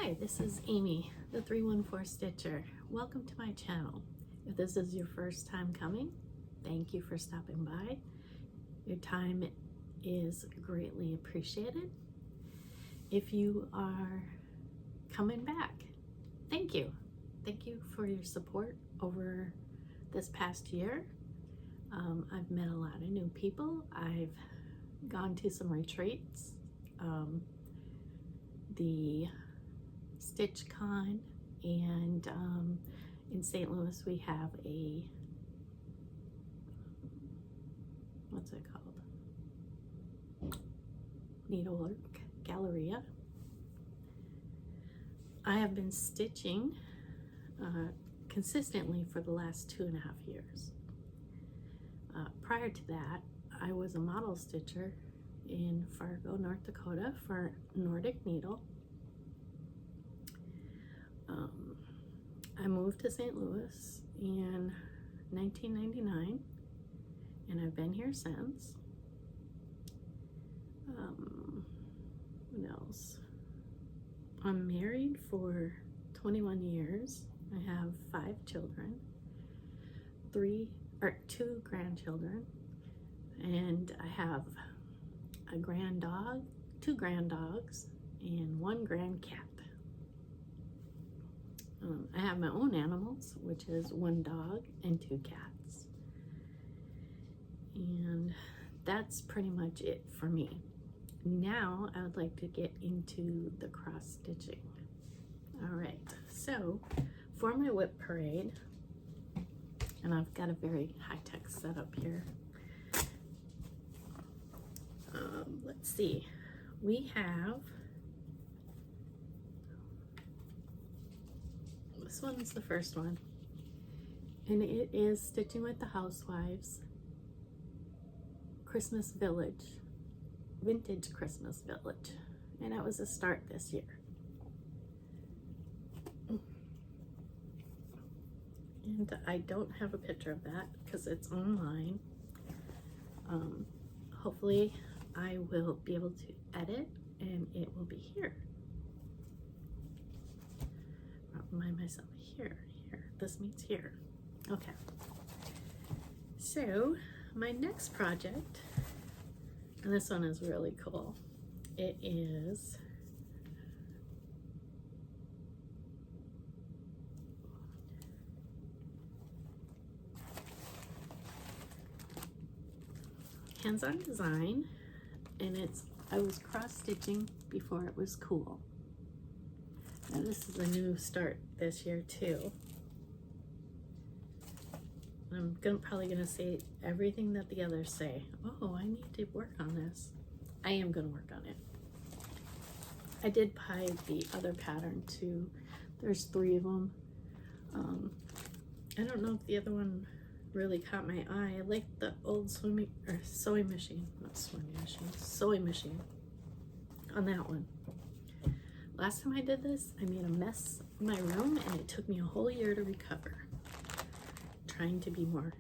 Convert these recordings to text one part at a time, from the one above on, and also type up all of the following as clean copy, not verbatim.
Hi, this is Amy, the 314 Stitcher. Welcome to my channel. If this is your first time coming, thank you for stopping by. Your time is greatly appreciated. If you are coming back, thank you. Thank you for your support over this past year. I've met a lot of new people. I've gone to some retreats. The StitchCon, and in St. Louis we have a, what's it called? Needlework Galleria. I have been stitching consistently for the last 2.5 years. Prior to that, I was a model stitcher in Fargo, North Dakota for Nordic Needle. I moved to St. Louis in 1999, and I've been here since. What else? I'm married for 21 years. I have 5 children, 2 grandchildren, and I have a grand dog, 2 grand dogs, and 1 grand cat. I have my own animals, which is 1 dog and 2 cats. And that's pretty much it for me. Now I would like to get into the cross stitching. All right, so for my whip parade, and I've got a very high-tech setup here. Let's see, we have, this one's the first one, and it is Stitching with the Housewives Christmas Village, Vintage Christmas Village, and it was a start this year. And I don't have a picture of that because it's online. Hopefully I will be able to edit and it will be here. I'll remind myself here. This means here. Okay. So my next project, and this one is really cool. It is hands-on design, and I was cross-stitching before it was cool. Now this is a new start this year too. I'm probably gonna say everything that the others say. Oh, I need to work on this. I am gonna work on it. I did buy the other pattern too. There's 3 of them. I don't know if the other one really caught my eye. I like the old sewing machine on that one. Last time I did this, I made a mess in my room and it took me a whole year to recover. Trying to be more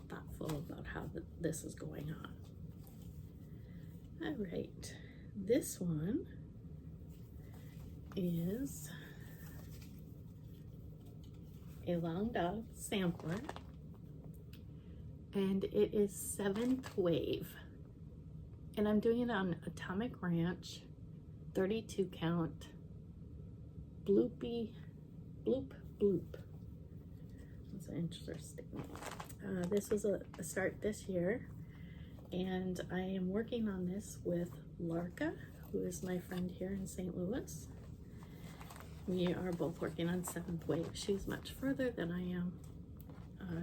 thoughtful about how this is going on. All right, this one is a long dog sampler, and it is 7th wave, and I'm doing it on Atomic Ranch 32 count bloop. That's interesting. This was a start this year, and I am working on this with Larka, who is my friend here in St. Louis. We are both working on 7th wave. She's much further than I am.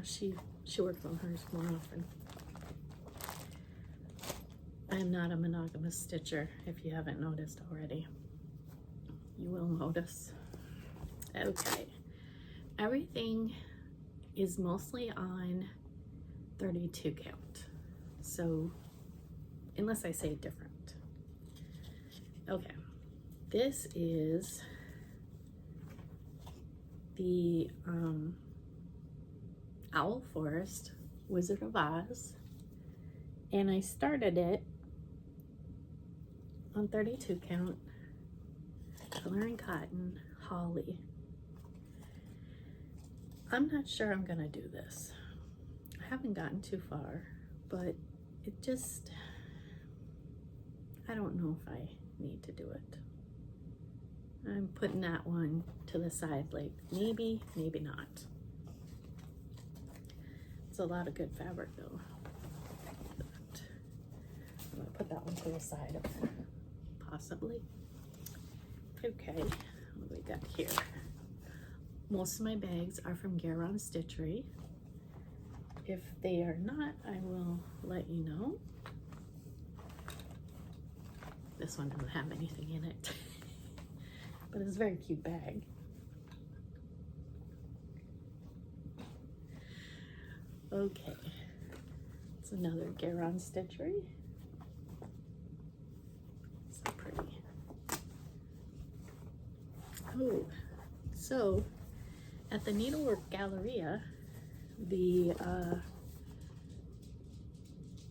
She works on hers more often. I am not a monogamous stitcher, if you haven't noticed already. You will notice. Okay, everything is mostly on 32 count, so unless I say different. Okay, this is the Owl Forest Wizard of Oz, and I started it on 32 count, coloring cotton, holly. I'm not sure I'm gonna do this. I haven't gotten too far, but it just, I don't know if I need to do it. I'm putting that one to the side, like maybe, maybe not. It's a lot of good fabric though. But I'm gonna put that one to the side of it, possibly. Okay, what do we got here? Most of my bags are from Garon Stitchery. If they are not, I will let you know. This one doesn't have anything in it, but it's a very cute bag. Okay, it's another Garon Stitchery. So pretty. Oh, so at the Needlework Galleria, the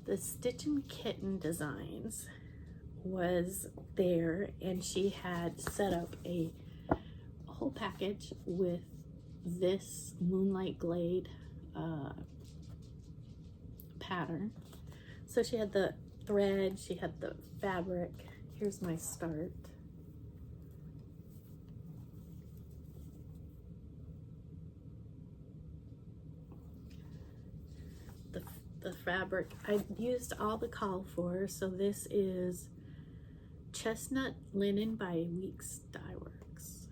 Stitchin' Kitten Designs was there, and she had set up a whole package with this Moonlight Glade pattern. So she had the thread, she had the fabric. Here's my start. The fabric, I used all the call for, so this is Chestnut Linen by Weeks Dye Works,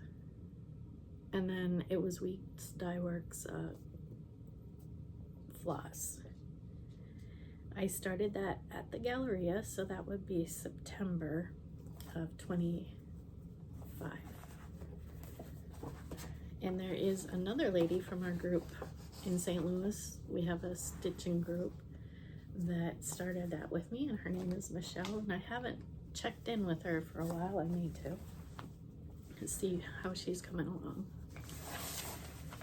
and then it was Weeks Dye Works floss. I started that at the Galleria, so that would be September of 25. And there is another lady from our group in St. Louis. We have a stitching group that started that with me, and her name is Michelle, and I haven't checked in with her for a while. I need to see how she's coming along.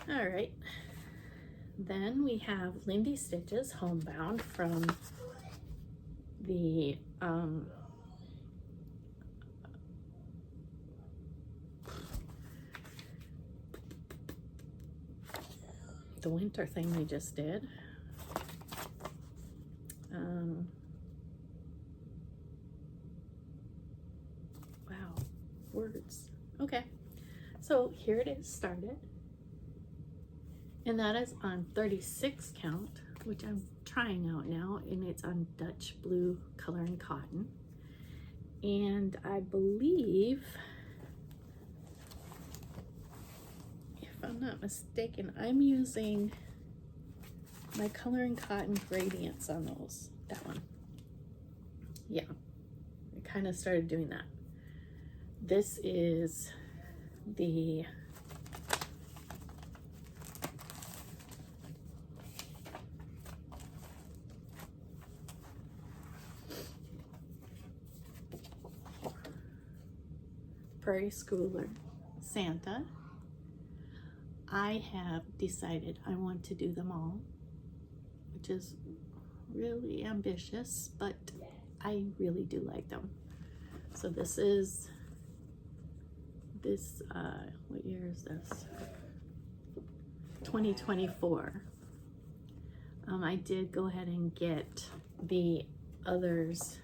All right, then we have Lindy Stitches Homebound from the winter thing we just did. Wow, words. Okay, so here it is started, and that is on 36 count, which I'm trying out now, and it's on Dutch Blue Color and Cotton. And I believe, if I'm not mistaken, I'm using my Color and Cotton gradients on those. That one. Yeah, I kind of started doing that. This is the Prairie Schooler Santa. I have decided I want to do them all, which is really ambitious, but I really do like them. So this is what year is this? 2024. I did go ahead and get the others.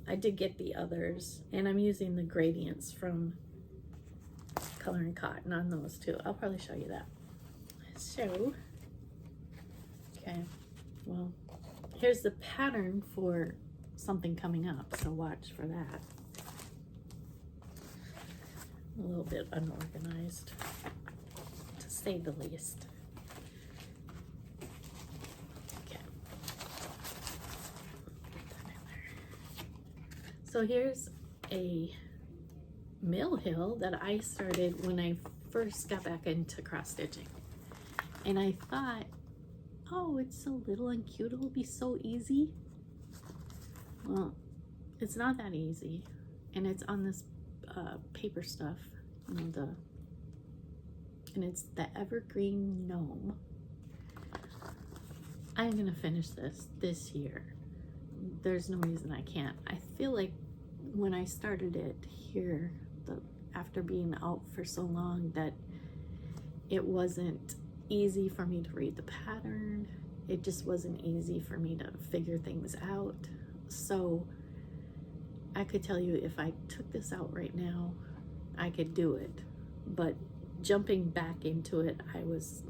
I did get the others, and I'm using the gradients from Color and Cotton on those too. I'll probably show you that. So, okay, well, here's the pattern for something coming up, so watch for that. A little bit unorganized, to say the least. Okay. Put that in there. So here's a Mill Hill that I started when I first got back into cross stitching, and I thought, oh, it's so little and cute, it'll be so easy. Well, it's not that easy, and it's on this paper stuff, and it's the Evergreen Gnome. I'm gonna finish this year. There's no reason I can't. I feel like when I started it here after being out for so long that it wasn't easy for me to read the pattern. It just wasn't easy for me to figure things out. So I could tell you if I took this out right now, I could do it. But jumping back into it, it was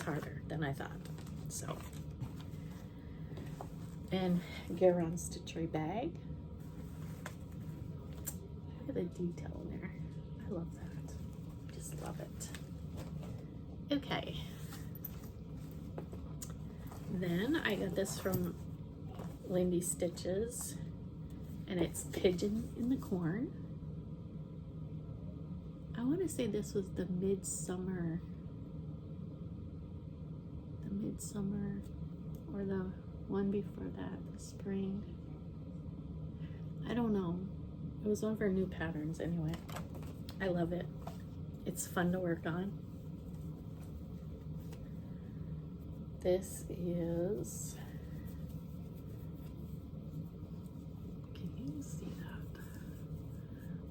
harder than I thought. So, and Garon Stitchery bag. Look at the detail in there. I love that. Just love it. Okay. Then I got this from Lindy Stitches, and it's Pigeon in the Corn. I want to say this was the midsummer, or the one before that, the spring. I don't know. It was one of her new patterns anyway. I love it. It's fun to work on. This is, can you see that?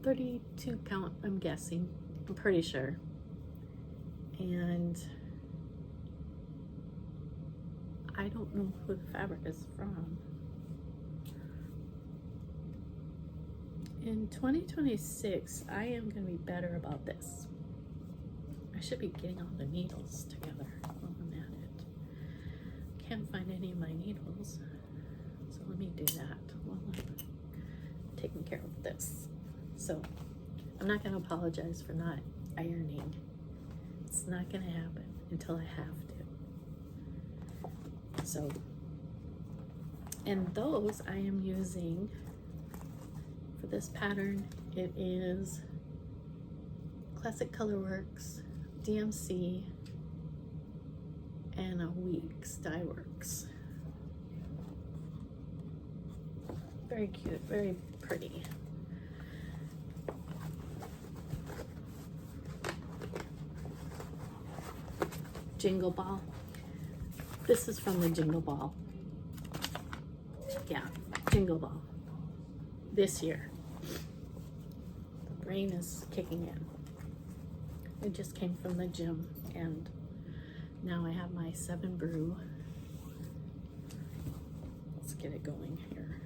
32 count, I'm guessing. I'm pretty sure. And I don't know who the fabric is from. In 2026, I am going to be better about this. I should be getting all the needles together while I'm at it. Can't find any of my needles, so let me do that while I'm taking care of this. So I'm not going to apologize for not ironing. It's not going to happen until I have to. So, and those I am using for this pattern. It is Classic Colorworks, DMC, and a Weeks Dye Works. Very cute, very pretty. Jingle Ball. This is from the Jingle Ball. Yeah, Jingle Ball. This year. The brain is kicking in. It just came from the gym, and now I have my 7 brew. Let's get it going here.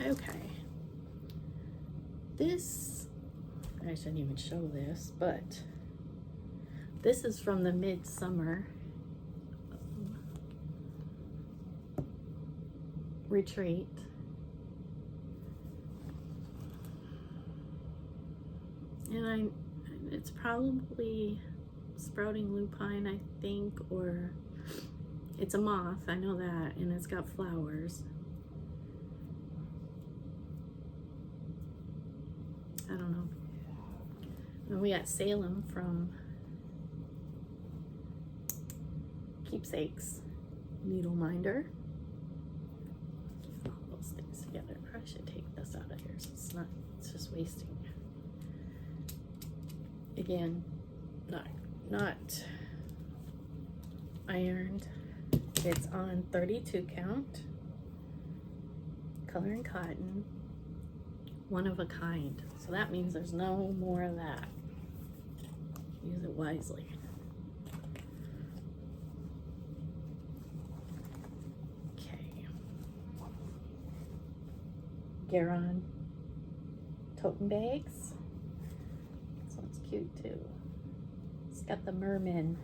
Okay. This, I shouldn't even show this, but this is from the Midsummer Retreat. And it's probably Sprouting Lupine, I think, or it's a moth, I know that, and it's got flowers. I don't know. And we got Salem from Keepsakes Needle Minder. Get all those things together. I probably should take this out of here so it's just wasting. Again, not ironed. It's on 32 count, color and cotton, one of a kind. So that means there's no more of that. Use it wisely. Okay. Garon totem bags. This one's cute too. It's got the merman.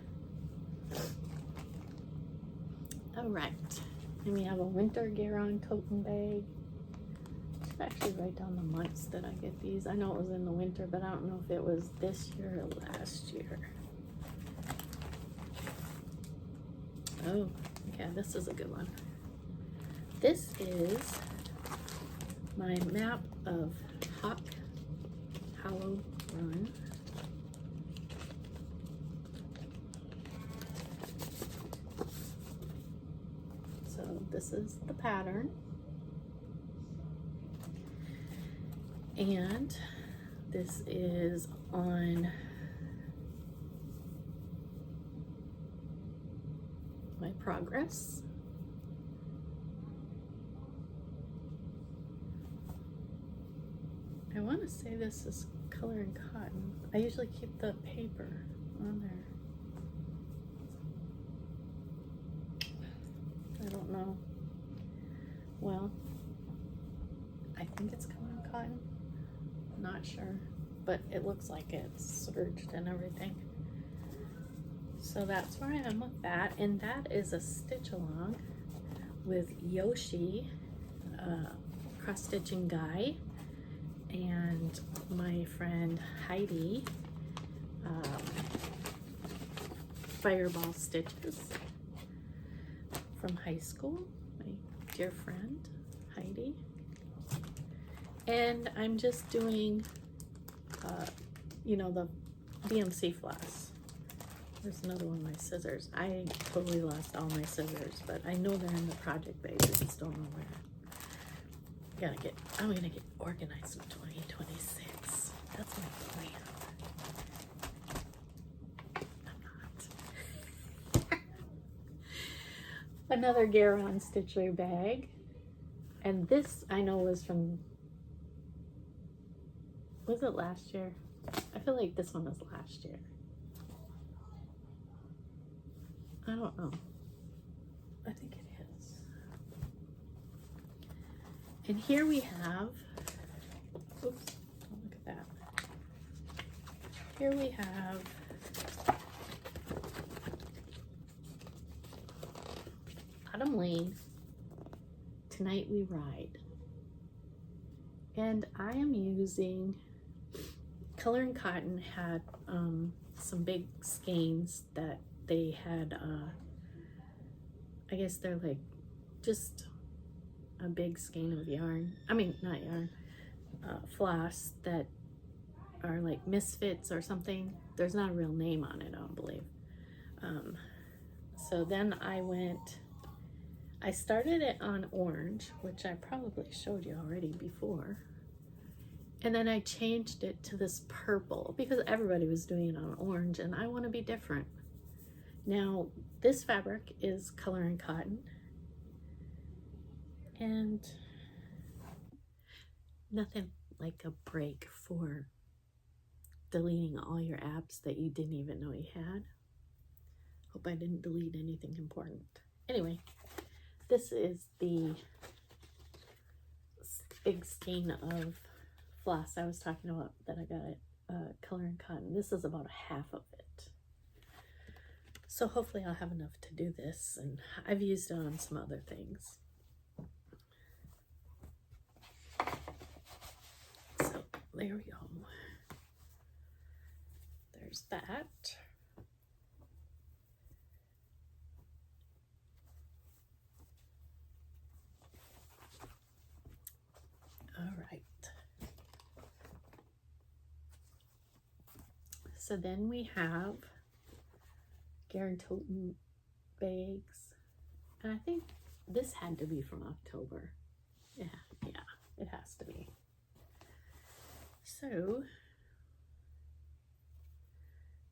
All right, and we have a winter Garon totem bag. I should actually write down the months that I get these. I know it was in the winter, but I don't know if it was this year or last year. Oh, okay, this is a good one. This is my map of Hawk Hollow Run. So this is the pattern. And this is on my progress. I want want to say this is Color and Cotton. I usually keep the paper on there. I don't know. Well, I think it's Color and Cotton. Not sure, but it looks like it's serged and everything. So that's where I am with that, and that is a stitch along with Yoshi, cross stitching guy, and my friend Heidi, Fireball Stitches from high school, my dear friend Heidi. And I'm just doing, you know, the DMC floss. There's another one of my scissors. I totally lost all my scissors, but I know they're in the project bag. I just don't know where. I'm gonna get organized in 2026. That's my plan. I'm not. Another Garon Stitcher bag. And this I know was from, was it last year? I feel like this one was last year. I don't know. I think it is. And here we have, oops, don't look at that. Here we have Autumn Lane, Tonight We Ride. And I am using, Color and Cotton had some big skeins that they had, I guess they're like just a big skein of yarn. I mean, not yarn, floss that are like Misfits or something. There's not a real name on it, I don't believe. So then I started it on orange, which I probably showed you already before. And then I changed it to this purple because everybody was doing it on orange and I want to be different. Now, this fabric is Color and Cotton, and nothing like a break for deleting all your apps that you didn't even know you had. Hope I didn't delete anything important. Anyway, this is the big skein of floss I was talking about that I got at Color and Cotton. This is about half of it. So hopefully I'll have enough to do this, and I've used it on some other things. So there we go. There's that. All right. So then we have Garon Toten bags, and I think this had to be from October. Yeah, it has to be. So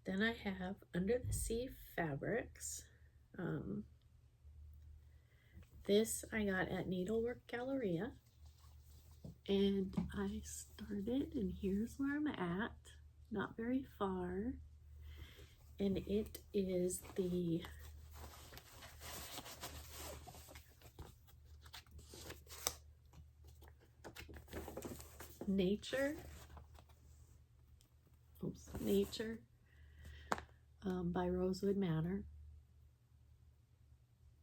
then I have Under the Sea Fabrics. This I got at Needlework Galleria, and I started, and here's where I'm at, not very far. And it is the Nature by Rosewood Manor.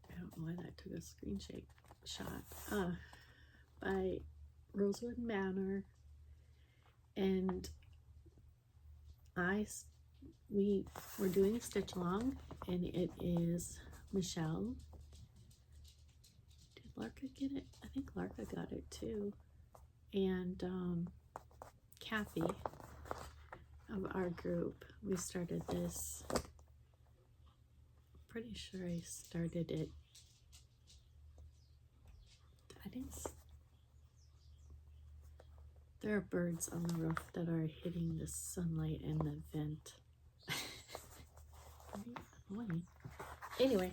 I don't know why that took a screenshot. By Rosewood Manor, and we were doing a stitch along, and it is Michelle. Did Larka get it? I think Larka got it too. And Kathy of our group. We started this. Pretty sure I started it. There are birds on the roof that are hitting the sunlight and the vent. Anyway,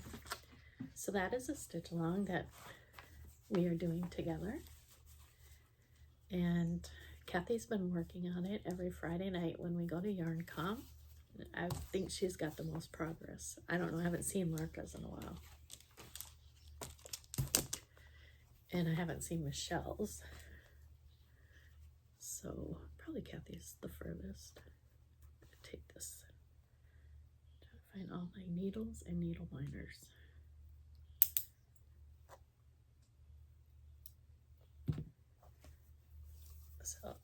so that is a stitch along that we are doing together. And Kathy's been working on it every Friday night when we go to YarnCom. I think she's got the most progress. I don't know, I haven't seen Larka's in a while. And I haven't seen Michelle's. So probably Kathy's the furthest. Take this. Try to find all my needles and needle minders. So,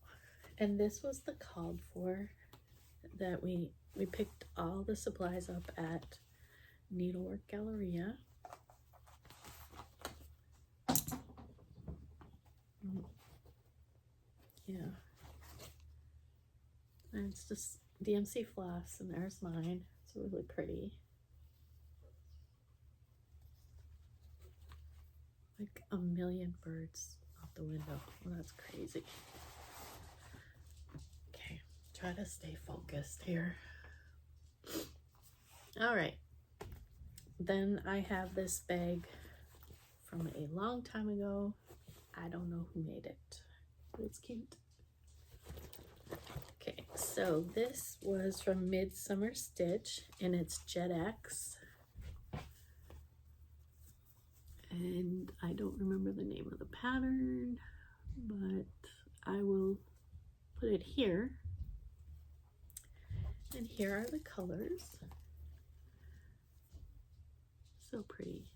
and this was the called for that we picked all the supplies up at Needlework Galleria. Yeah. And it's just DMC floss, and there's mine. It's really pretty. Like a million birds out the window. Well, that's crazy. Okay, try to stay focused here. All right. Then I have this bag from a long time ago. I don't know who made it, but it's cute. Okay, so this was from Midsummer Stitch, and it's Jet X. And I don't remember the name of the pattern, but I will put it here. And here are the colors. So pretty.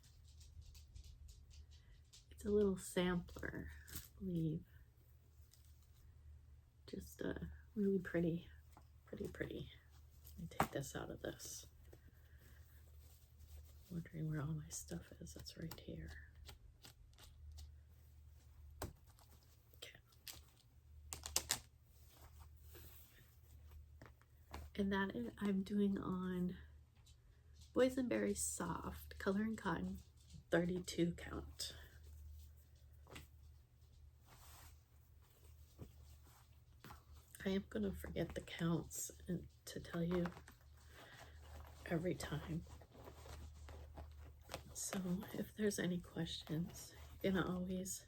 It's a little sampler, I believe. Just really pretty, pretty. Let me take this out of this. Wondering where all my stuff is. It's right here. Okay. And that is, I'm doing on Boysenberry Soft Color and Cotton 32 count. I am going to forget the counts and to tell you every time. So if there's any questions, you can always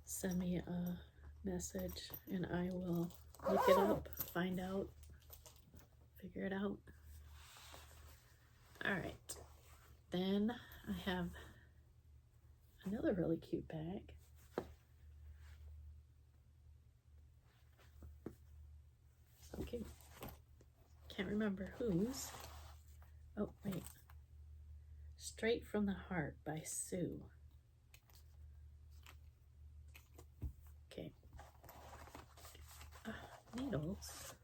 send me a message and I will look it up, find out, figure it out. All right, then I have another really cute bag. So cute. Can't remember whose. Oh, wait. Straight from the Heart by Sue. Okay. Needles.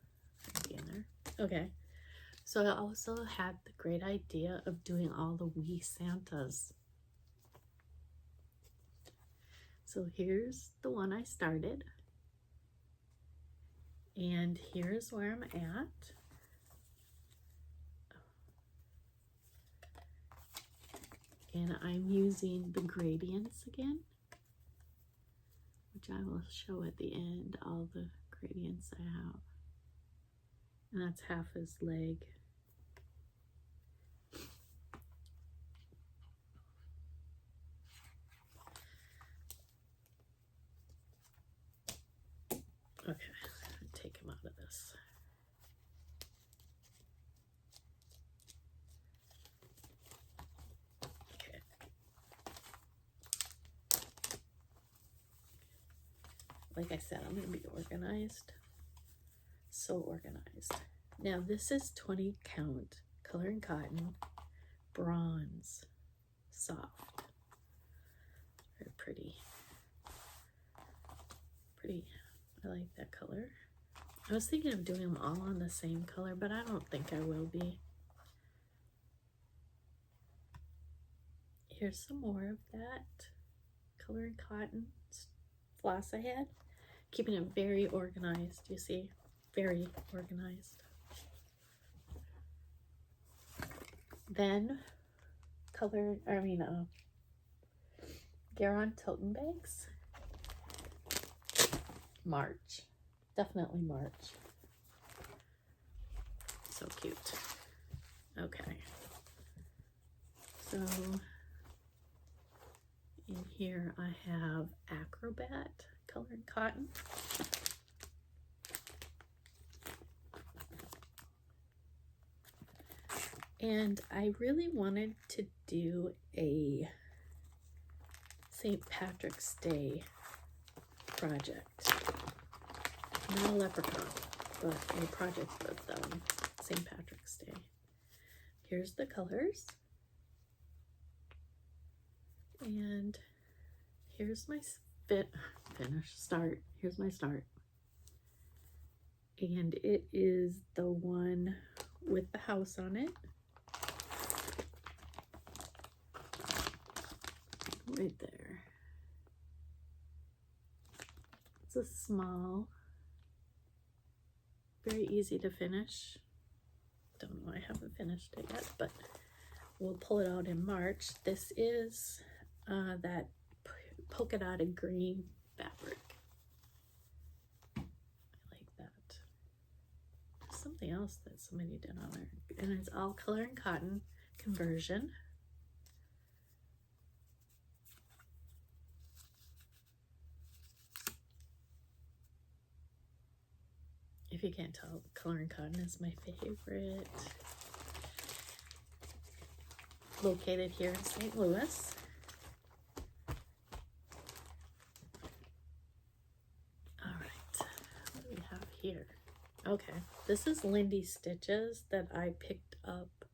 Be in there. Okay. So I also had the great idea of doing all the wee Santas. So here's the one I started. And here's where I'm at. And I'm using the gradients again, which I will show at the end, all the gradients I have. And that's half his leg. Okay, take him out of this. Okay. Like I said, I'm going to be organized. So organized. Now this is 20 count Color and Cotton bronze soft. Very pretty. Pretty. I like that color. I was thinking of doing them all on the same color, but I don't think I will be. Here's some more of that Color and Cotton floss I had. Keeping it very organized, you see? Very organized. Then Garon Toten bags. March. Definitely March. So cute. Okay. So in here I have Acrobat colored cotton. And I really wanted to do a St. Patrick's Day project. Not a leprechaun, but a project with St. Patrick's Day. Here's the colors. And here's my start. Here's my start. And it is the one with the house on it. Right there. It's a small, very easy to finish. Don't know, I haven't finished it yet, but we'll pull it out in March. This is that polka dotted green fabric. I like that. There's something else that somebody did on there, and it's all color and cotton conversion. If you can't tell, color and cotton is my favorite. Located here in St. Louis. All right, what do we have here? Okay, this is Lindy Stitches that I picked up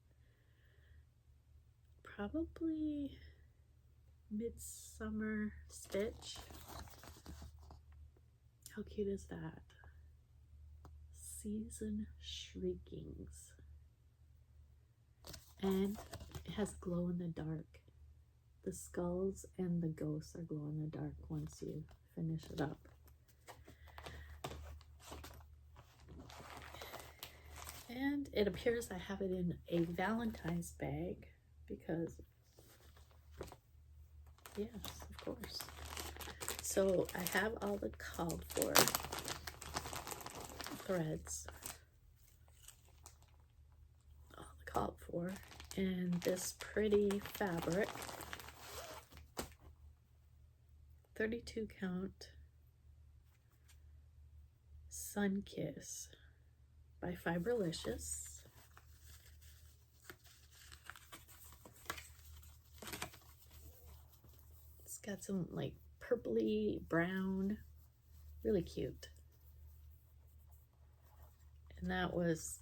probably Midsummer Stitch. How cute is that? Season Shriekings. And it has glow in the dark. The skulls and the ghosts are glow in the dark once you finish it up. And it appears I have it in a Valentine's bag because, yes, of course. So I have all the called for threads, all the called for, and this pretty fabric, 32 count Sun Kiss by Fiberlicious. It's got some like purpley brown, really cute. And that was,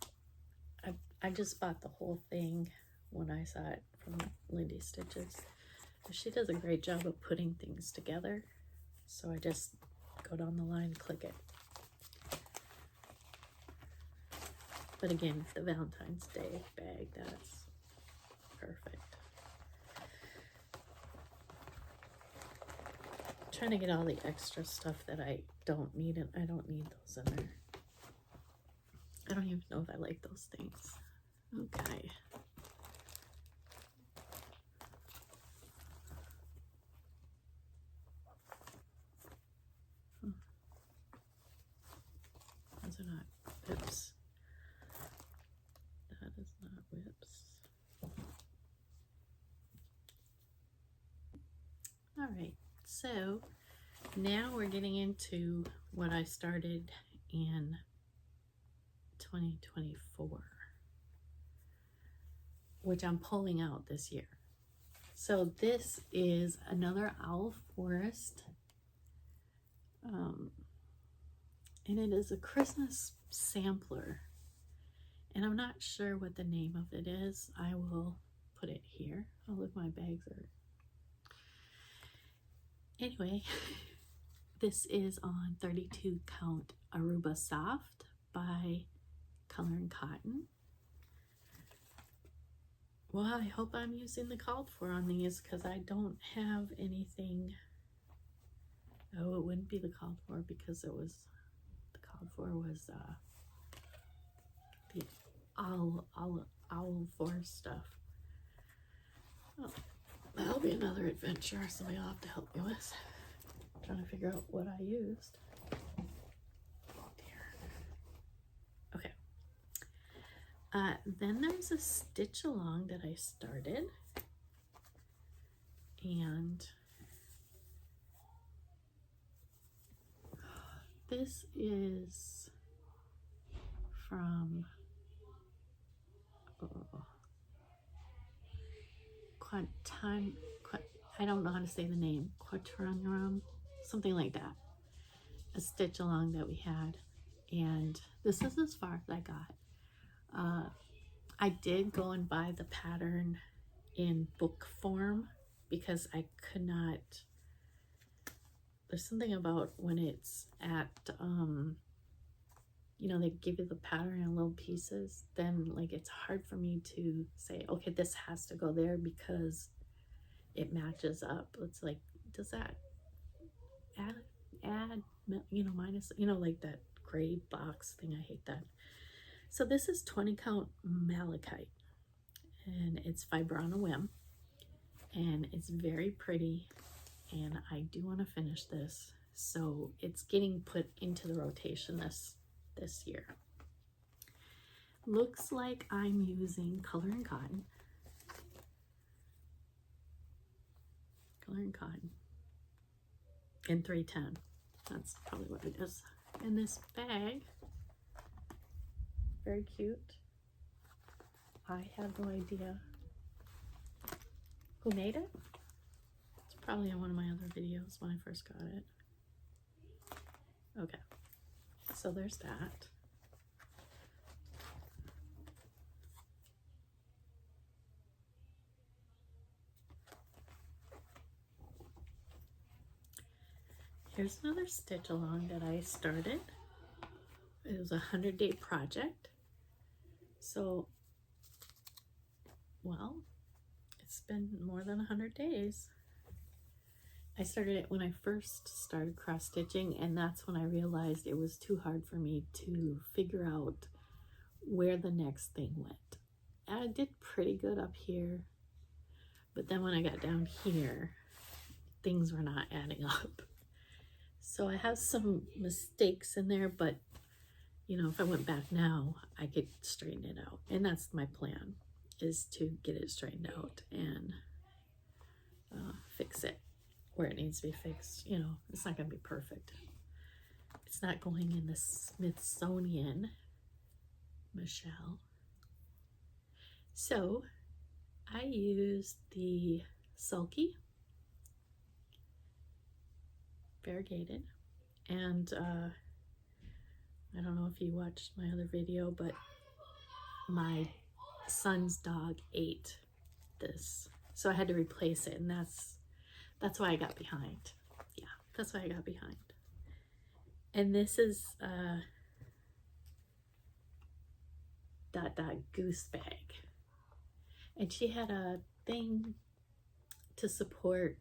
I just bought the whole thing when I saw it from Lindy Stitches. She does a great job of putting things together. So I just go down the line, click it. But again, the Valentine's Day bag, that's perfect. I'm trying to get all the extra stuff that I don't need, and I don't need those in there. I don't even know if I like those things. Okay. Those are not whips. That is not whips. All right, so now we're getting into what I started in 2024, which I'm pulling out this year. So this is another Owl Forest, and it is a Christmas sampler, and I'm not sure what the name of it is. I will put it here. Oh, look, my bags are... Anyway, this is on 32 count Aruba Soft by Color and Cotton. Well, I hope I'm using the called for on these because I don't have anything. Oh, it wouldn't be the called for because it was, the called for was the Owl Forest stuff. Oh, that'll be another adventure somebody will have to help me with. I'm trying to figure out what I used. Oh dear. Okay. Then there's a stitch along that I started, and This is from I don't know how to say the name, Quaternum, something like that. A stitch along that we had, and this is as far as I got. I did go and buy the pattern in book form because I could not. There's something about when it's at you know, they give you the pattern in little pieces, then like it's hard for me to say, okay, this has to go there because it matches up. It's like, does that add, you know, minus, you know, like that gray box thing. I hate that. So this is 20 count malachite, and it's fiber on a whim, and it's very pretty, and I do want to finish this, so it's getting put into the rotation this year. Looks like I'm using Color and Cotton. Color and Cotton in 310. That's probably what it is. And this bag, very cute. I have no idea who made it. It's probably in one of my other videos when I first got it. Okay, so there's that. Here's another stitch along that I started. It was a 100-day project. So, well, it's been more than 100 days. I started it when I first started cross stitching, and that's when I realized it was too hard for me to figure out where the next thing went. I did pretty good up here, but then when I got down here, things were not adding up. So I have some mistakes in there, but you know, if I went back now, I could straighten it out. And that's my plan, is to get it straightened out and fix it where it needs to be fixed. You know, it's not going to be perfect. It's not going in the Smithsonian, Michelle. So I used the Sulky variegated, and I don't know if you watched my other video, but my son's dog ate this, so I had to replace it, and that's why I got behind. Yeah, that's why I got behind. And this is Goose bag, and she had a thing to support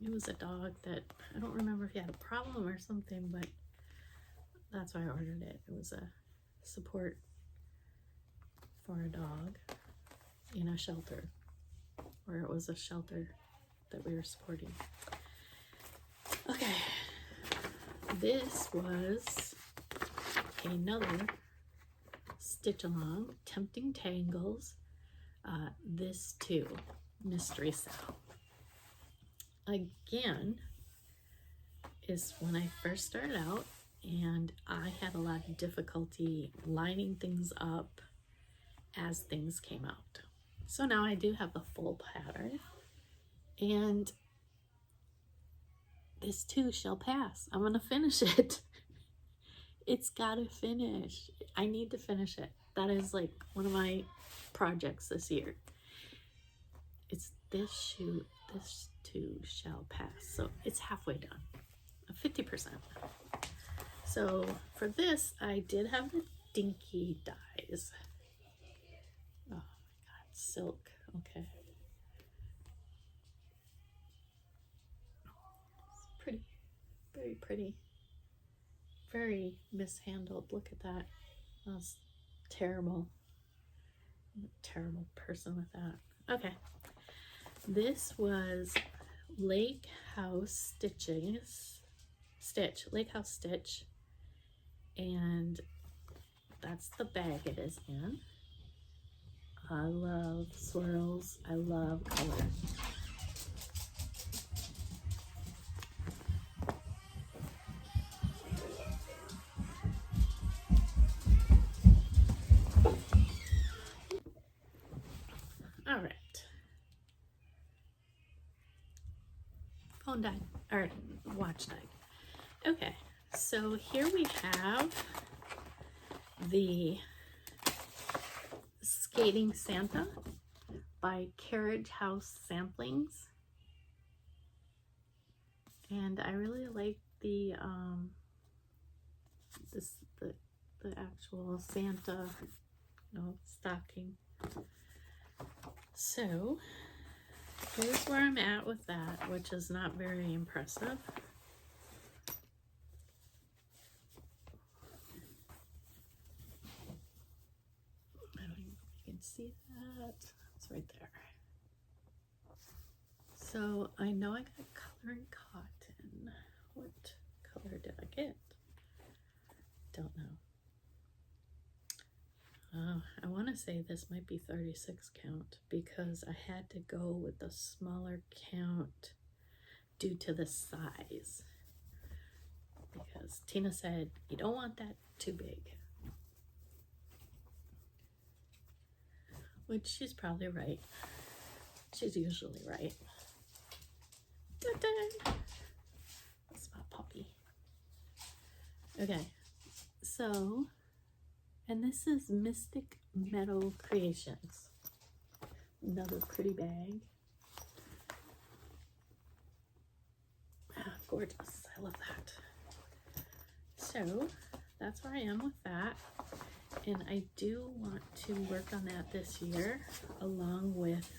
it was a dog that, I don't remember if he had a problem or something, but that's why I ordered it. It was a support for a dog in a shelter, or it was a shelter that we were supporting. Okay, this was another stitch along, Tempting Tangles. This too, Mystery Sal. Again, is when I first started out, and I had a lot of difficulty lining things up as things came out. So now I do have the full pattern, and this too shall pass. I'm gonna finish it. It's gotta finish. I need to finish it. That is like one of my projects this year. It's this too shall pass. So it's halfway done, 50%. So for this, I did have the Dinky dies. Oh my God, silk. Okay. It's pretty, very pretty. Very mishandled. Look at that. That was terrible. I'm a terrible person with that. Okay. This was Lake House Lake House Stitch, and that's the bag it is in. I love swirls. I love color. phone died, or watch died. Okay, so here we have the Skating Santa by Carriage House Samplings. And I really like the the actual Santa, stocking. So here's where I'm at with that, which is not very impressive. I don't even know if you can see that. It's right there. So I know I got color and cotton. What color did I get? Don't know. I want to say this might be 36 count because I had to go with the smaller count due to the size. Because Tina said, you don't want that too big. Which she's probably right. She's usually right. Ta-da! That's my puppy. Okay, so, and this is Mystic Meadow Creations. Another pretty bag. Gorgeous, I love that. So, that's where I am with that. And I do want to work on that this year, along with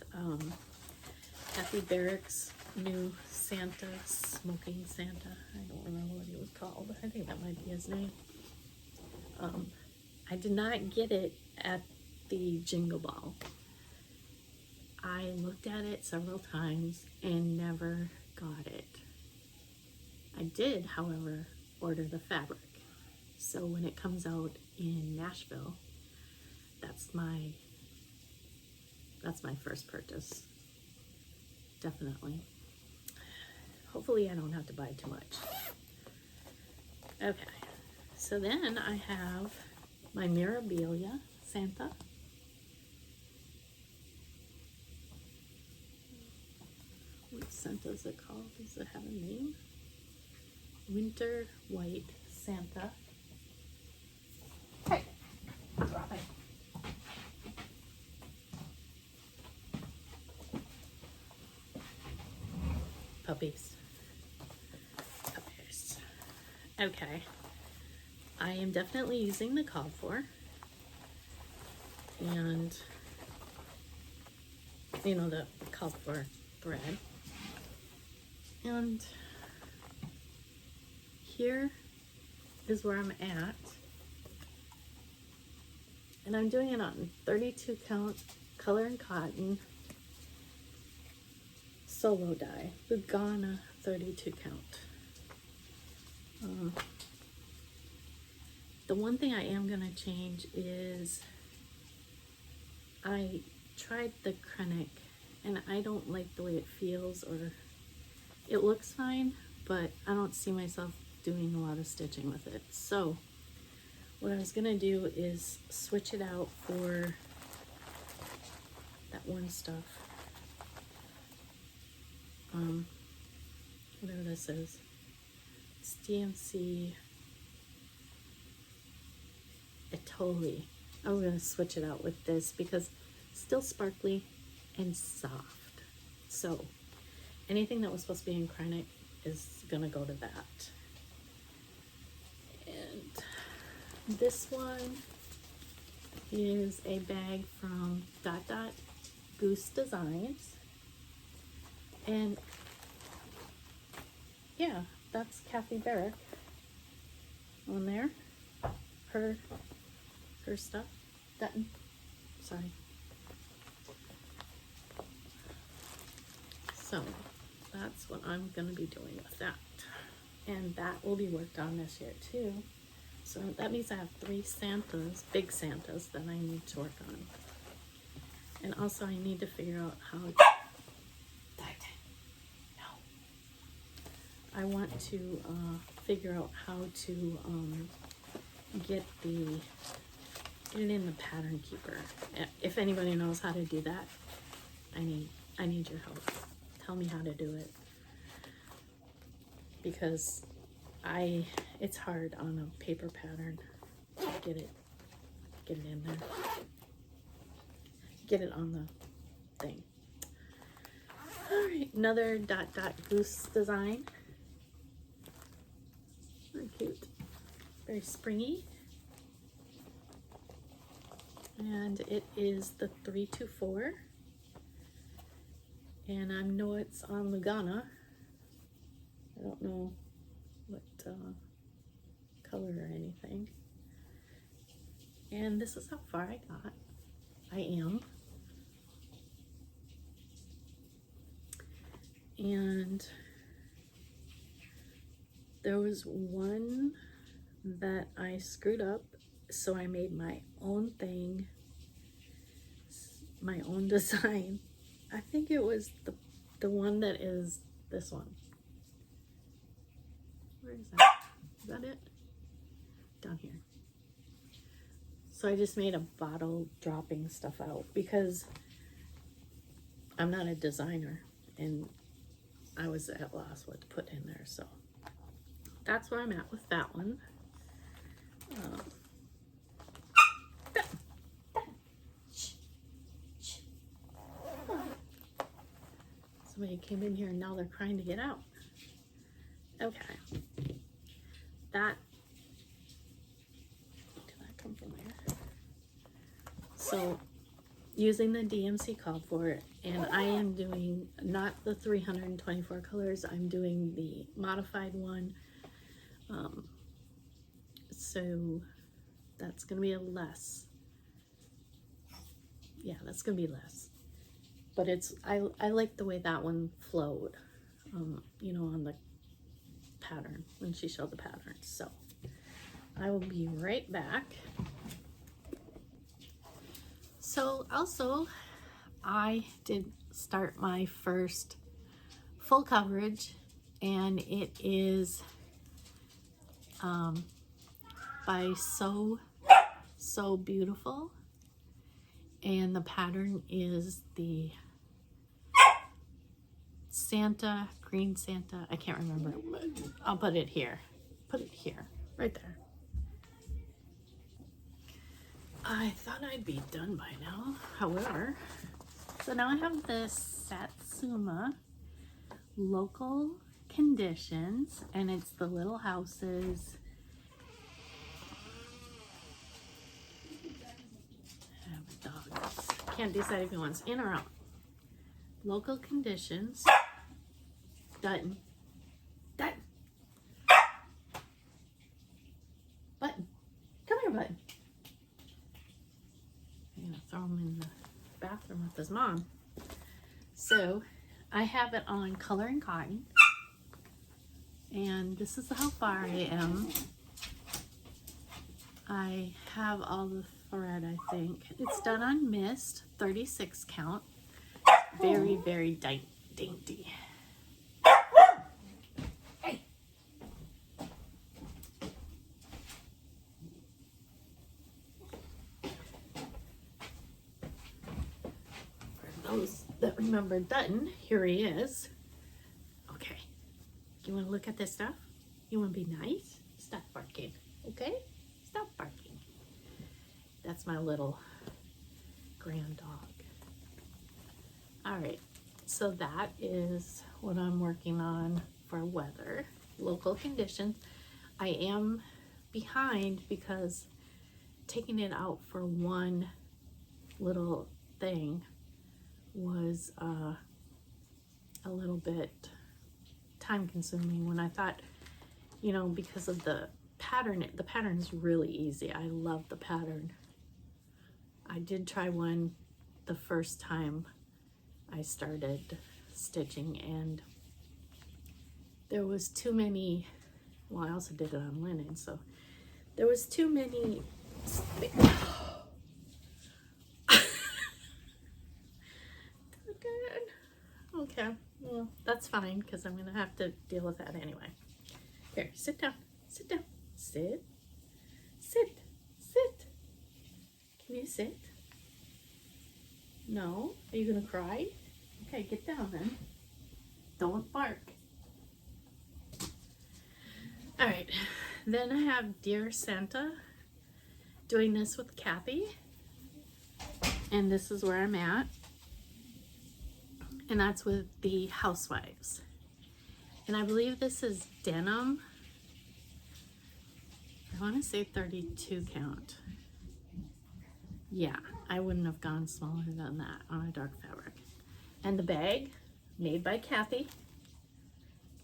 Kathy Barrick's new Santa, Smoking Santa. I don't remember what he was called. I think that might be his name. I did not get it at the Jingle Ball. I looked at it several times and never got it. I did, however, order the fabric. So when it comes out in Nashville, that's my first purchase. Definitely. Hopefully I don't have to buy too much. Okay, so then I have my Mirabilia Santa. What Santa is it called? Does it have a name? Winter White Santa. Hey, drop it. Puppies. Okay. I am definitely using the Called For. And, the Called For thread. And here is where I'm at. And I'm doing it on 32 count color and cotton solo dye, Lugana 32 count. The one thing I am going to change is I tried the Kreinik and I don't like the way it feels, or it looks fine, but I don't see myself doing a lot of stitching with it. So what I was going to do is switch it out for that one stuff. Whatever this is. It's DMC Atoli. I was going to switch it out with this because it's still sparkly and soft. So anything that was supposed to be in Kreinik is going to go to that. And this one is a bag from Dot Dot Goose Designs. And yeah, that's Kathy Barrick on there. Her stuff. Dutton. Sorry. So that's what I'm going to be doing with that. And that will be worked on this year too. So that means I have 3 Santas, big Santas, that I need to work on. And also I need to figure out how to... I want to figure out how to get it in the pattern keeper. If anybody knows how to do that, I need your help. Tell me how to do it. because it's hard on a paper pattern to get it in there. Get it on the thing. All right, another dot goose design. Very cute, very springy. And it is the 324. And I know it's on Lugana. I don't know what color or anything. And this is how far I am. And there was one that I screwed up, so I made my own thing, my own design. I think it was the one that is this one. Where is that? Is that it? Down here. So I just made a bottle dropping stuff out because I'm not a designer and I was at loss what to put in there. So that's where I'm at with that one. Somebody came in here and now they're trying to get out. Okay. Did that come from there? So using the DMC called for, and I am doing not the 324 colors, I'm doing the modified one. So that's gonna be a less. Yeah, that's gonna be less. But I like the way that one flowed, you know, on the pattern, when she showed the pattern. So I will be right back. So also, I did start my first full coverage, and it is by So Beautiful, and the pattern is the Santa, Green Santa. I can't remember, but I'll put it here. Put it here, right there. I thought I'd be done by now. However, so now I have this Satsuma Local Conditions, and it's the little houses. I have a dog. Can't decide if he wants in or out. Local Conditions. Dutton. Dutton. Button. Come here, Button. I'm gonna throw him in the bathroom with his mom. So I have it on Color and Cotton, and this is how far I am. I have all the thread, I think. It's done on mist, 36 count. Very, very dainty. Hey. For those that remember Dutton, here he is. Okay. You want to look at this stuff? You want to be nice? Stop barking, okay? Stop barking. That's my little grand dog. All right, so that is what I'm working on for weather, local conditions. I am behind because taking it out for one little thing was a little bit time consuming, when I thought, you know, because of the pattern is really easy. I love the pattern. I did try one the first time I started stitching, and there was too many, well, I also did it on linen, so there was too many okay, well, that's fine, because I'm gonna have to deal with that anyway. Here, sit down, sit down, sit, sit, sit. Can you sit? No? Are you gonna cry? Okay, get down then. Don't bark. All right, then I have Dear Santa, doing this with Kathy, and this is where I'm at, and that's with the Housewives, and I believe this is denim. I want to say 32 count. Yeah, I wouldn't have gone smaller than that on a dark fabric. And the bag, made by Kathy.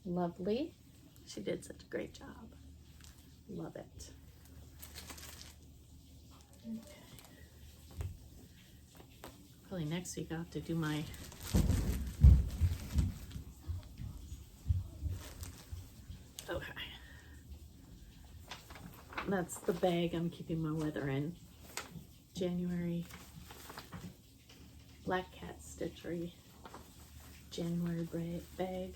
Lovely. She did such a great job. Love it. Okay. Probably next week I'll have to do my okay. That's the bag I'm keeping my weather in. January Black Cat Stitchery January bag.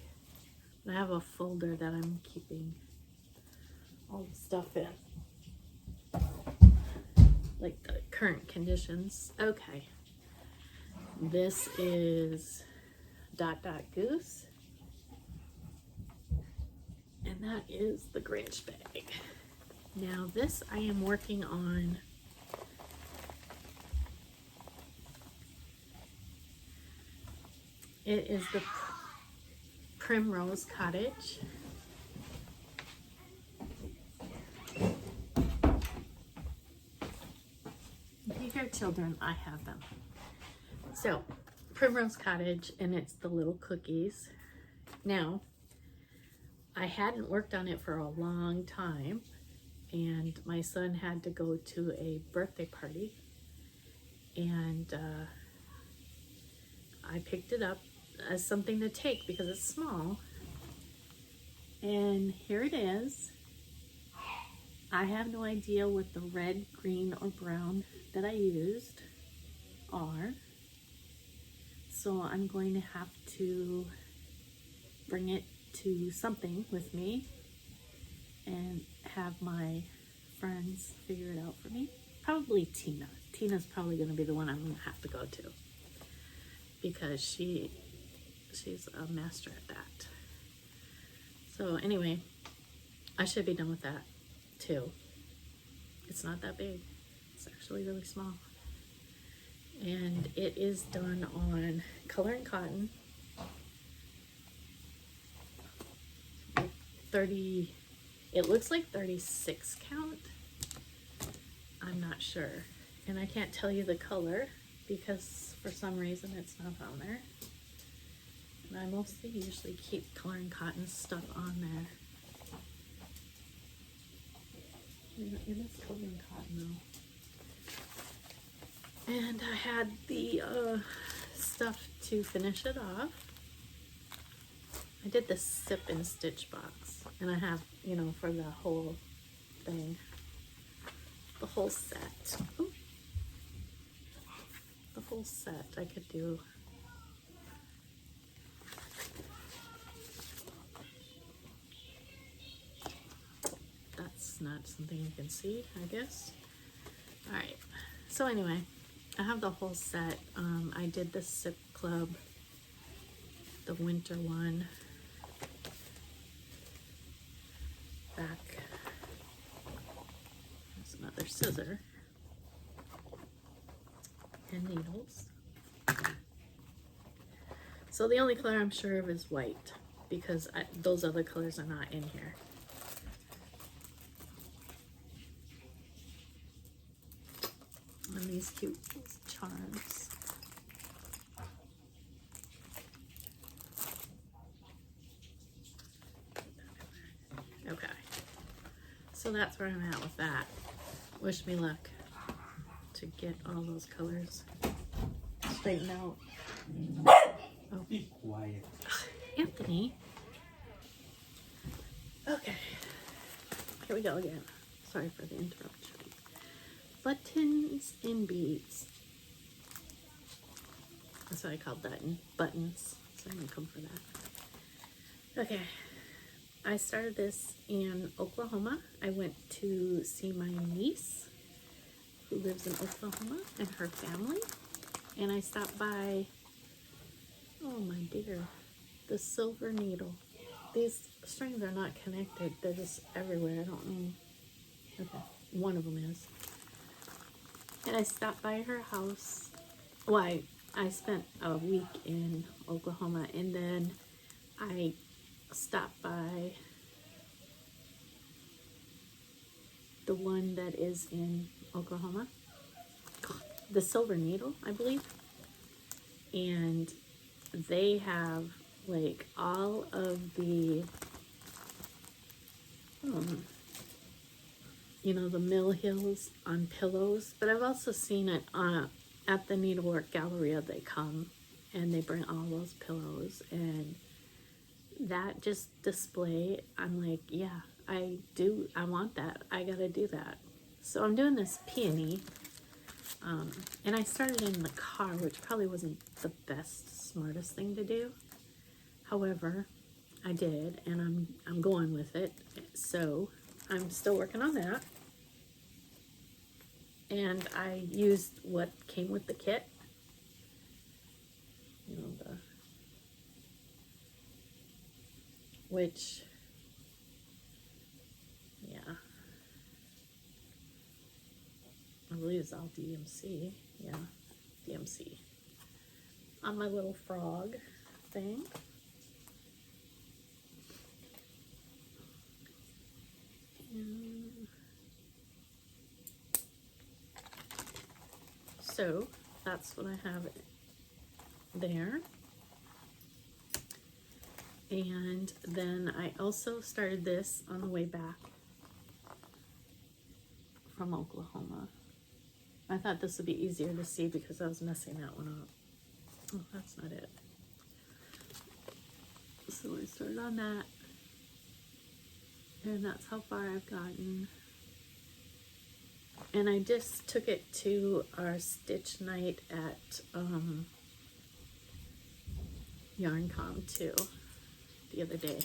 And I have a folder that I'm keeping all the stuff in, like the current conditions. Okay, this is Dot Dot Goose, and that is the Grinch bag. Now this I am working on it is the Primrose Cottage. If you hear children, I have them. So, Primrose Cottage, and it's the little cookies. Now, I hadn't worked on it for a long time, and my son had to go to a birthday party, and I picked it up as something to take because it's small, and here it is. I have no idea what the red, green, or brown that I used are, so I'm going to have to bring it to something with me and have my friends figure it out for me. Probably Tina. Tina's probably going to be the one I'm going to have to go to, because she's a master at that. So anyway, I should be done with that too. It's not that big. It's actually really small. And it is done on Color and Cotton. 30, it looks like 36 count. I'm not sure. And I can't tell you the color because for some reason it's not on there. And I mostly usually keep Color and Cotton stuff on there. It is Color and Cotton though. And I had the stuff to finish it off. I did the Sip and Stitch box, and I have, you know, for the whole thing, the whole set. Ooh. The whole set I could do. That's not something you can see, I guess. All right, so anyway, I have the whole set. I did the Sip Club, the winter one. Back. There's another scissor and needles. So the only color I'm sure of is white, because those other colors are not in here. And these cute charms. Okay, so that's where I'm at with that. Wish me luck to get all those colors straightened out. Oh. Be quiet. Anthony. Okay, here we go again. Sorry for the interruption. Buttons and beads. That's what I called that, buttons. So I'm gonna come for that. Okay. I started this in Oklahoma. I went to see my niece who lives in Oklahoma and her family. And I stopped by, oh my dear, the Silver Needle. these strings are not connected. They're just everywhere. I don't know. Okay, one of them is. And I stopped by her house. Well, I spent a week in Oklahoma, and then I stopped by the one that is in Oklahoma, the Silver Needle, I believe. And they have like all of the, you know, the Mill Hills on pillows. But I've also seen it at the Needlework Galleria. They come and they bring all those pillows, and that just display, I'm like, yeah, I want that. I gotta do that. So I'm doing this peony, and I started in the car, which probably wasn't the best, smartest thing to do. However, I did, and I'm going with it. So I'm still working on that. And I used what came with the kit. You know, which, yeah, I believe it's all DMC. Yeah, DMC. On my little frog thing. And so that's what I have there. And then I also started this on the way back from Oklahoma. I thought this would be easier to see because I was messing that one up. Oh, that's not it. So I started on that, and that's how far I've gotten. And I just took it to our stitch night at YarnCom too the other day.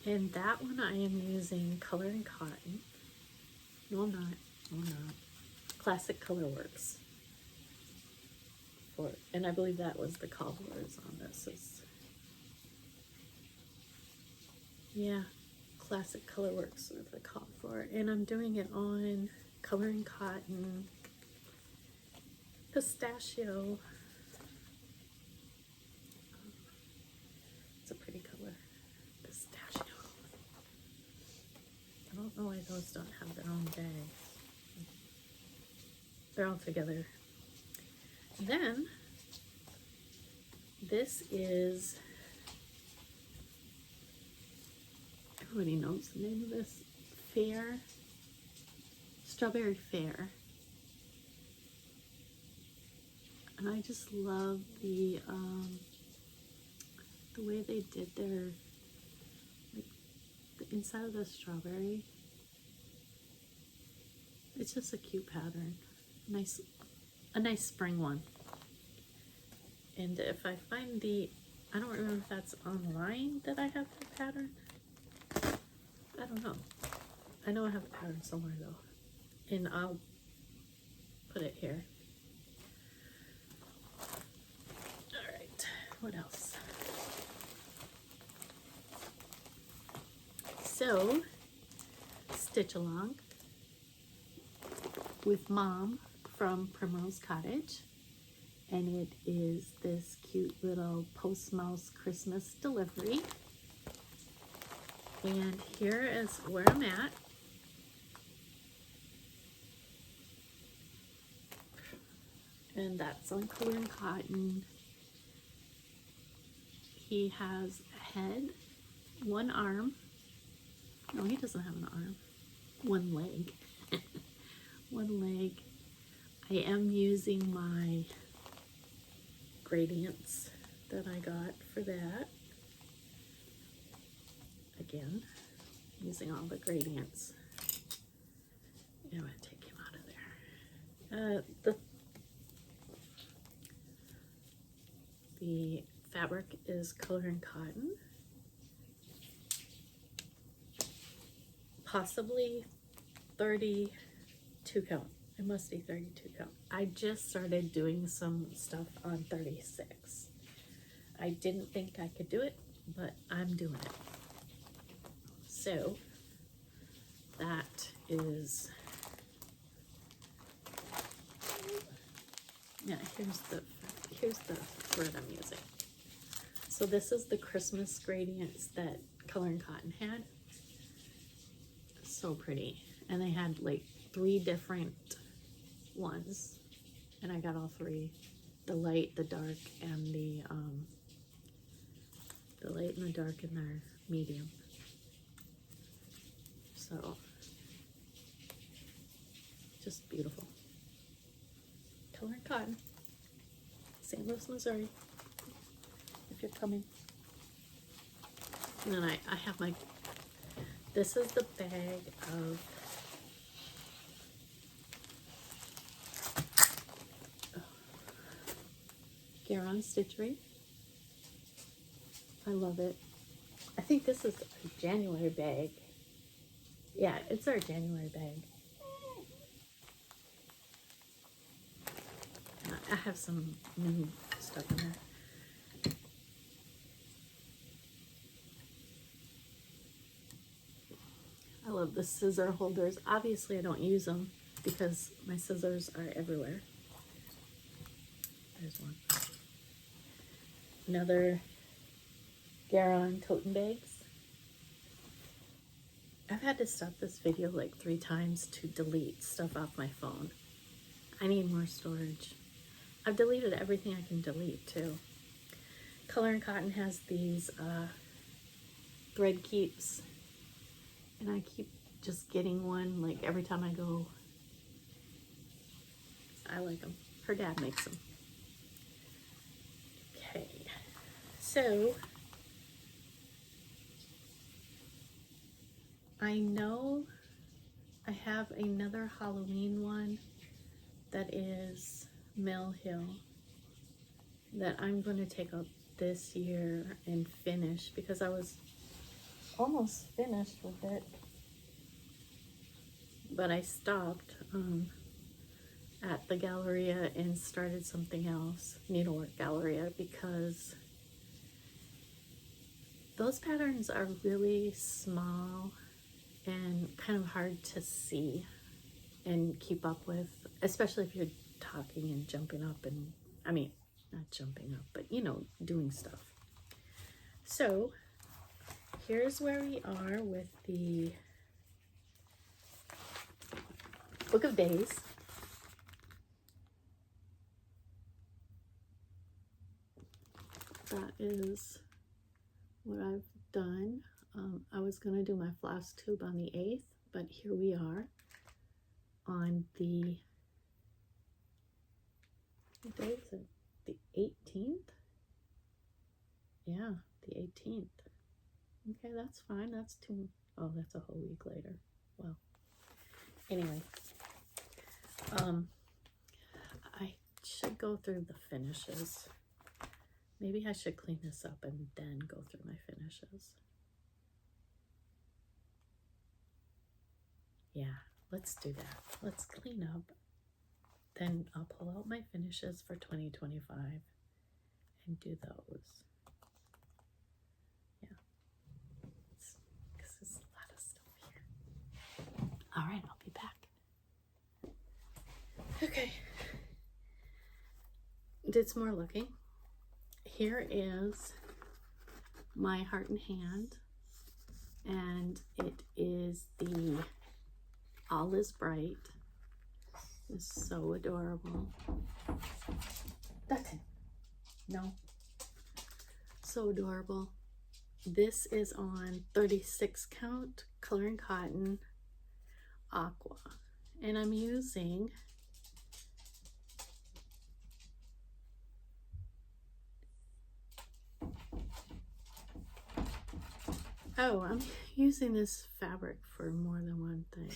And that one I am using Color and Cotton. No, I'm not. No, I'm not. Classic Colorworks. And I believe that was the cobblers on this. Yeah, Classic Colorworks was the call for it. And I'm doing it on Color and Cotton, Pistachio. It's a pretty color, Pistachio. I don't know why those don't have their own bags. They're all together. Then, this is, everybody knows the name of this, Fair, Strawberry Fair. And I just love the way they did their, like, the inside of the strawberry. It's just a cute pattern. A nice spring one. And if I find I don't remember if that's online that I have the pattern. I don't know. I know I have a pattern somewhere though. And I'll put it here. Alright, what else? So, Stitch Along with Mom from Primrose Cottage, and it is this cute little Post Mouse Christmas delivery. And here is where I'm at. And that's on Color and Cotton. He has a head, one arm. No, he doesn't have an arm. One leg. One leg. I am using my gradients that I got for that. Again, using all the gradients. I'm going to take him out of there. The fabric is Color and Cotton. Possibly 32 count. It must be 32 count. I just started doing some stuff on 36. I didn't think I could do it, but I'm doing it. So that is, yeah, here's the word I'm using. So this is the Christmas gradients that Color and Cotton had. So pretty. And they had like 3 different ones. And I got all 3. The light, the dark, and the light and the dark and their medium. So just beautiful. Color and Cotton. St. Louis, Missouri. If you're coming. And then I have my, this is the bag of Garon Stitchery. I love it. I think this is a January bag. Yeah, it's our January bag. I have some new stuff in there. I love the scissor holders. Obviously, I don't use them because my scissors are everywhere. There's one. Another Garon tote bags. I've had to stop this video like 3 times to delete stuff off my phone. I need more storage. I've deleted everything I can delete too. Color and Cotton has these thread keeps, and I keep just getting one like every time I go. I like them. Her dad makes them. Okay, so I know I have another Halloween one that is Mill Hill that I'm going to take up this year and finish because I was almost finished with it, but I stopped at the Galleria and started something else, Needlework Galleria, because those patterns are really small and kind of hard to see and keep up with, especially if you're talking and jumping up and, I mean, not jumping up, but you know, doing stuff. So here's where we are with the Book of Days. That is what I've done. I was going to do my floss tube on the 8th, but here we are on the, what day is it? The 18th? Yeah, the 18th. Okay, that's fine. That's 2, oh, that's a whole week later. Well, anyway, I should go through the finishes. Maybe I should clean this up and then go through my finishes. Yeah, let's do that. Let's clean up. Then I'll pull out my finishes for 2025 and do those. Yeah, because there's a lot of stuff here. All right, I'll be back. Okay. Did some more looking. Here is my Heart and Hand, and it is the All Is Bright. It's so adorable. That's it. No. So adorable. This is on 36 count Color and Cotton Aqua, and I'm using I'm using this fabric for more than one thing.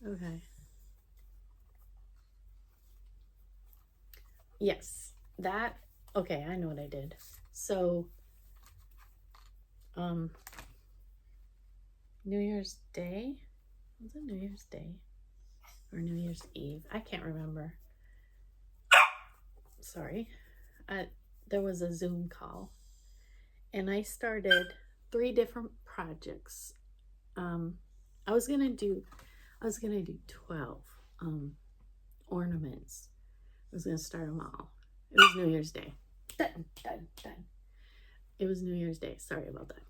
Okay. Yes, that, okay, I know what I did. So, New Year's Day? Was it New Year's Day? Or New Year's Eve? I can't remember. Sorry. there was a Zoom call, and I started 3 different projects. I was gonna do 12 ornaments. I was gonna start them all. It was New Year's Day. Done. It was New Year's Day. Sorry about that.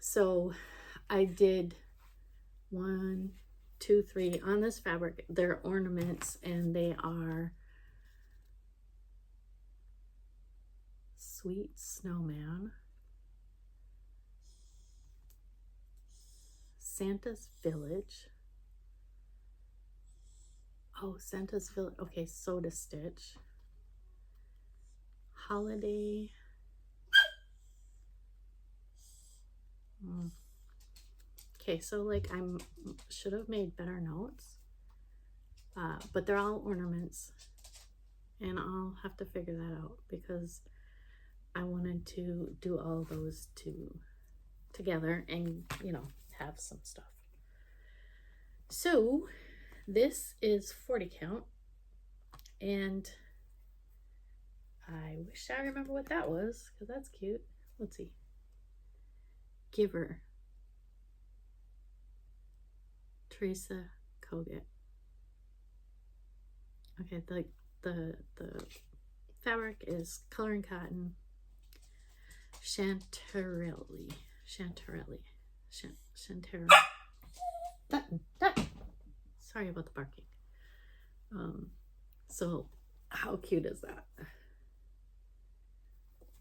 So I did 1, 2, 3 on this fabric. They're ornaments, and they are Sweet Snowman, Santa's Village. Oh, Santa's Village. Okay, Soda Stitch. Holiday. Okay, so like I should have made better notes, but they're all ornaments, and I'll have to figure that out because I wanted to do all those together and, you know, have some stuff. So this is 40 count, and I wish I remember what that was because that's cute. Let's see. Giver. Teresa Kogut. Okay, the fabric is Color and Cotton, Chanterelle. Sorry about the barking. So how cute is that?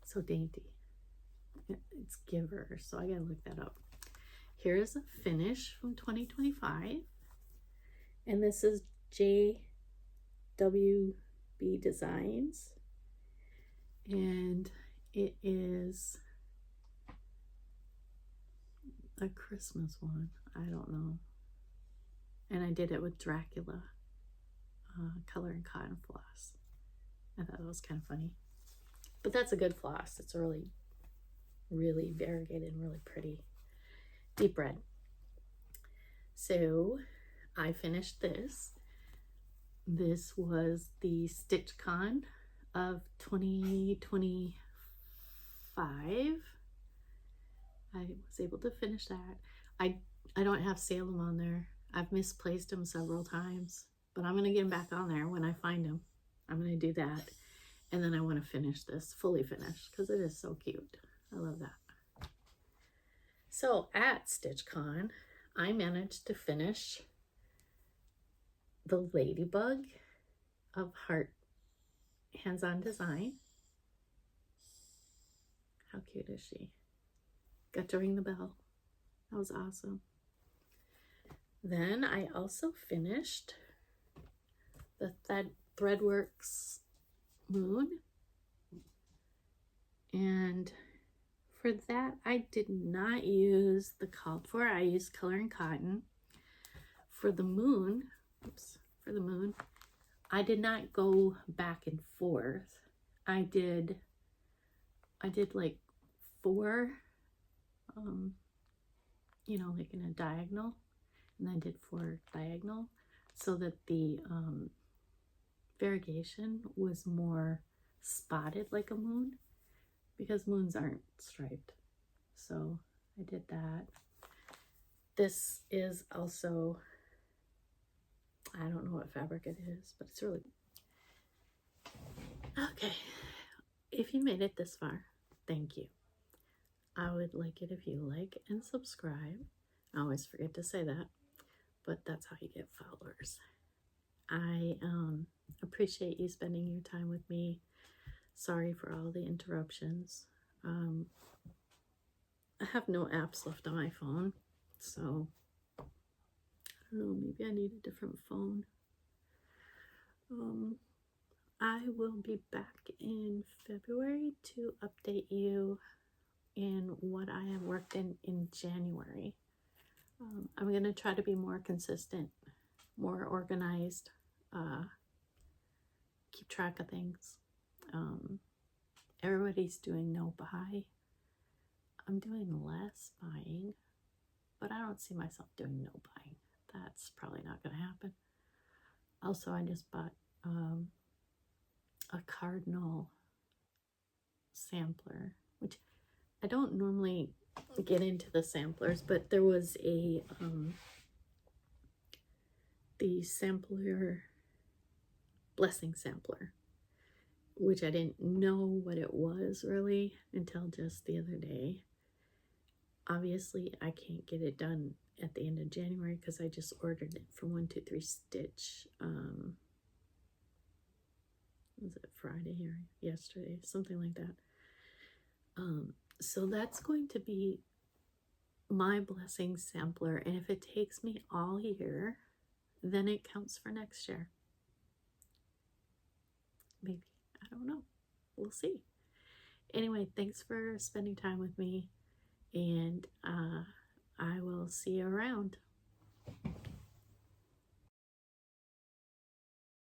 So dainty. It's Giver, so I gotta look that up. Here's a finish from 2025, and this is JWB Designs, and it is a Christmas one. I don't know, and I did it with Dracula Color and Cotton floss. I thought that was kind of funny, but that's a good floss. It's really variegated and really pretty. Deep red. So I finished this. This was the StitchCon of 2025. I was able to finish that. I don't have Salem on there. I've misplaced them several times, but I'm going to get them back on there when I find them. I'm going to do that. And then I want to finish this, fully finished, because it is so cute. I love that. So at StitchCon, I managed to finish the Ladybug of Heart Hands-On Design. How cute is she? Got to ring the bell. That was awesome. Then I also finished the Threadworks Moon. And for that, I did not use the called for. I used Color and Cotton. For the moon, I did not go back and forth. I did like 4, you know, like in a diagonal, and I did 4 diagonal, so that the variegation was more spotted like a moon, because moons aren't striped. So I did that. This is also, I don't know what fabric it is, but it's really, okay. If you made it this far, thank you. I would like it if you like and subscribe. I always forget to say that, but that's how you get followers. I appreciate you spending your time with me. Sorry for all the interruptions. I have no apps left on my phone, so I don't know, maybe I need a different phone. I will be back in February to update you in what I have worked in January. I'm going to try to be more consistent, more organized, keep track of things. Everybody's doing no buy. I'm doing less buying, but I don't see myself doing no buying. That's probably not going to happen. Also, I just bought a cardinal sampler, which I don't normally get into the samplers, but there was a the sampler, blessing sampler, which I didn't know what it was really until just the other day. Obviously, I can't get it done at the end of January because I just ordered it from 123 Stitch. Was it Friday or yesterday? Something like that. So that's going to be my blessing sampler. And if it takes me all year, then it counts for next year. Maybe. I don't know. We'll see. Anyway, thanks for spending time with me. And I will see you around.